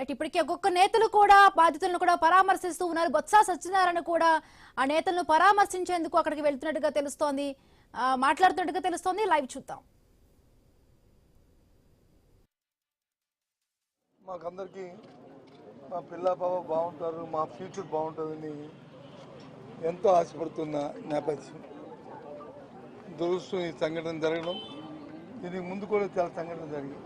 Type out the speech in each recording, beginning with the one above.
Right ఇప్పటికే ఒక్కొక్క నేతలు కూడా బాధితులను కూడా పరామర్శిస్తూ ఉన్నారు. బొత్స సత్యనారాయణ కూడా ఆ నేతలను పరామర్శించేందుకు అక్కడికి వెళ్తున్నట్టుగా తెలుస్తోంది, మాట్లాడుతున్నట్టుగా తెలుస్తోంది. లైవ్ చూద్దాం. మాకందరికి మా పిల్ల బావ బాగుంటారు, మా ఫ్యూచర్ బాగుంటుందని ఎంతో ఆశపడుతున్న నేపథ్యం. దురదృష్టం ఈ సంఘటన జరగడం, దీనికి ముందు కూడా చాలా సంఘటనలు జరిగాయి.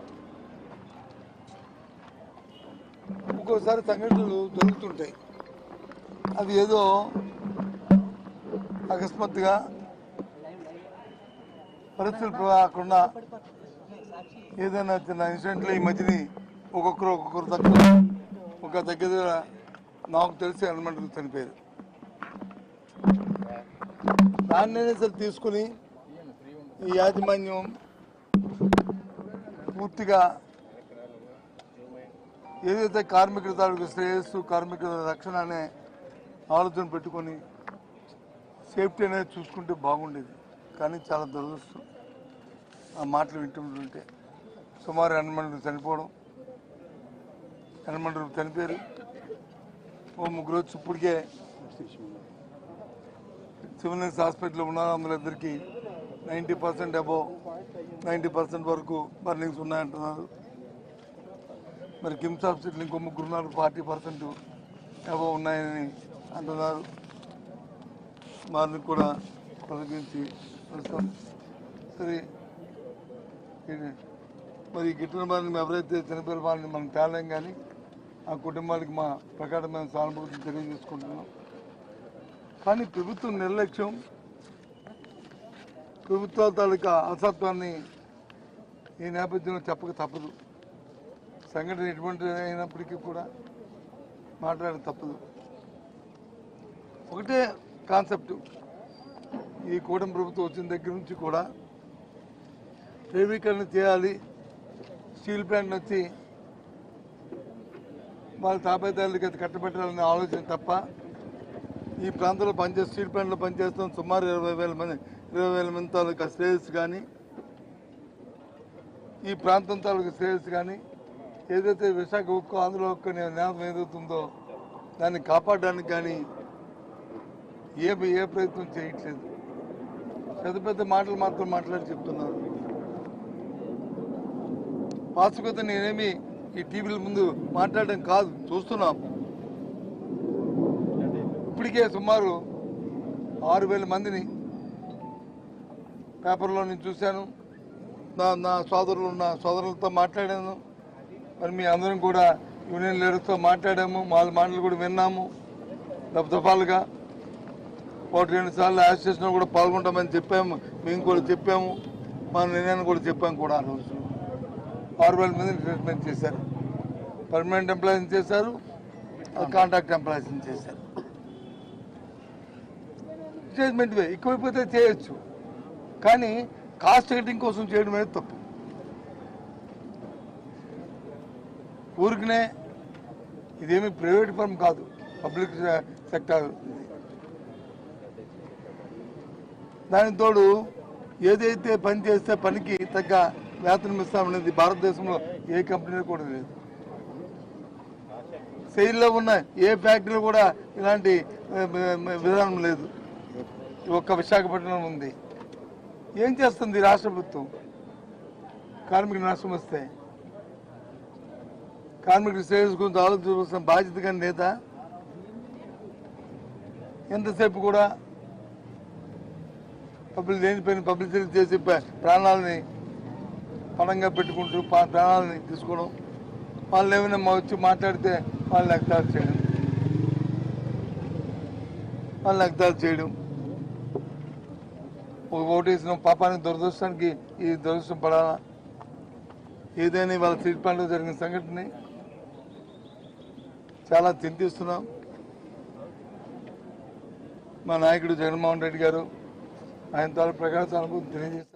ఒక్కోసారి సంఘటనలు జరుగుతుంటాయి, అవి ఏదో అకస్మాత్తుగా పరిస్థితులు అక్కడ ఏదైనా చిన్న ఇన్సిడెంట్లో ఈ మధ్యని ఒక్కొక్కరు దగ్గర నాకు తెలిసి ఎలిమెంటరీ చనిపోయారు. దాన్నే సరే తీసుకుని ఈ యాజమాన్యం పూర్తిగా ఏదైతే కార్మికుల తాలూకు శ్రేయస్సు, కార్మికుల రక్షణ అనే ఆలోచన పెట్టుకొని సేఫ్టీ అనేది చూసుకుంటే బాగుండేది. కానీ చాలా దురదృష్టం ఆ మాటలు వింటుంటే. సుమారు 8 మంది చనిపోవడం, 8 మంది చనిపోయారు. ఓ 3 వచ్చి ఇప్పటికే సివిల్ హాస్పిటల్లో ఉన్నారు. అందులో ఇద్దరికి 90% అబోవ్ 90% వరకు బర్నింగ్స్ ఉన్నాయంటున్నారు. మరి కిమ్స్ హాస్పిటల్ ఇంకో 3 ఉన్నారు, 40% అబోవ్ ఉన్నాయని అంటున్నారు. వారిని కూడా తొలగించి వస్తాం. సరే, మరి గిట్టిన వారిని ఎవరైతే చనిపోయిన వారిని మనం తేలేం, కానీ ఆ కుటుంబానికి మా ప్రకారమైన సానుభూతిని తెలియజేసుకుంటున్నాం. కానీ ప్రభుత్వం నిర్లక్ష్యం, ప్రభుత్వాల తాలూకా అసత్వాన్ని ఈ నేపథ్యంలో చెప్పక తప్పదు. సంఘటన ఎటువంటి అయినప్పటికీ కూడా మాట్లాడక తప్పదు. ఒకటే కాన్సెప్ట్, ఈ కూటమి ప్రభుత్వం వచ్చిన దగ్గర నుంచి కూడా ప్రైవేటీకరణ చేయాలి, స్టీల్ ప్లాంట్ వచ్చి వాళ్ళ తాపేదారులకి అది కట్టబెట్టాలనే ఆలోచన తప్ప, ఈ ప్రాంతంలో పనిచేస్తే స్టీల్ ప్లాంట్లో పనిచేస్తున్న సుమారు 20,000 మంది తాలూకా శ్రేయస్సు కానీ, ఈ ప్రాంతం తాలూకా శ్రేయస్సు కానీ, ఏదైతే విశాఖ ఉక్కు, ఆంధ్ర ఉక్కు అనే నినాదం ఏదవుతుందో దాన్ని కాపాడడానికి కానీ ఏ ప్రయత్నం చేయట్లేదు. పెద్ద మాటలు మాత్రం మాట్లాడి చెప్తున్నారు. వాస్తవికత నేనేమి ఈ టీవీల ముందు మాట్లాడడం కాదు, చూస్తున్నాం. ఇప్పటికే సుమారు 6,000 మందిని పేపర్లో నేను చూశాను. నా సోదరులతో మాట్లాడాను. మరి మీ అందరం కూడా యూనియన్ లీడర్స్తో మాట్లాడాము, వాళ్ళ మాటలు కూడా విన్నాము. దఫాలుగా 1-2 సార్లు అసోసియేషన్లో కూడా పాల్గొంటామని చెప్పాము, మేము కూడా చెప్పాము, మా నిర్ణయాన్ని కూడా చెప్పాము కూడా. ఆ రోజు 6,000 మందిని ట్రీట్మెంట్ చేశారు. పర్మనెంట్ ఎంప్లాయీని చేశారు, కాంట్రాక్ట్ ఎంప్లాయీస్ని చేశారు. ట్రీట్మెంట్ ఎక్కువైపోతే చేయొచ్చు, కానీ కాస్ట్ కటింగ్ కోసం చేయడం అనేది తప్పు. ఊరికనే ఇదేమి ప్రైవేట్ ఫర్మ్ కాదు, పబ్లిక్ సెక్టర్. దానికి తోడు ఏదైతే పని చేస్తే పనికి తగ్గ వేతనం ఇస్తామనేది భారతదేశంలో ఏ కంపెనీలో కూడా లేదు. సెయిల్లో ఉన్న ఏ ఫ్యాక్టరీలో కూడా ఇలాంటి విధానం లేదు. ఒక్క విశాఖపట్నం ఉంది. ఏం చేస్తుంది రాష్ట్ర ప్రభుత్వం? కార్మికుల నష్టం వస్తే కార్మికుల శ్రేయస్సు గురించి ఆలోచించవలసిన బాధ్యత కానీ లేదా? ఎంతసేపు కూడా లేనిపోయిన పబ్లిసిటీ చేసి ప్రాణాలని పణంగా పెట్టుకుంటూ ప్రాణాలని తీసుకోవడం, వాళ్ళు ఏమైనా వచ్చి మాట్లాడితే వాళ్ళని ఎగతాళి చేయడం, ఓటేసిన పాపానికి దురదృష్టానికి ఈ దురదృష్టం పడాలా? ఏదైనా వాళ్ళ స్టీల్ ప్లాంట్లో జరిగిన సంఘటన చాలా చింతిస్తున్నాం. మా నాయకుడు జగన్మోహన్ రెడ్డి గారు ఆయన తాలూ ప్రకాశ అనుభూతి తెలియజేస్తారు.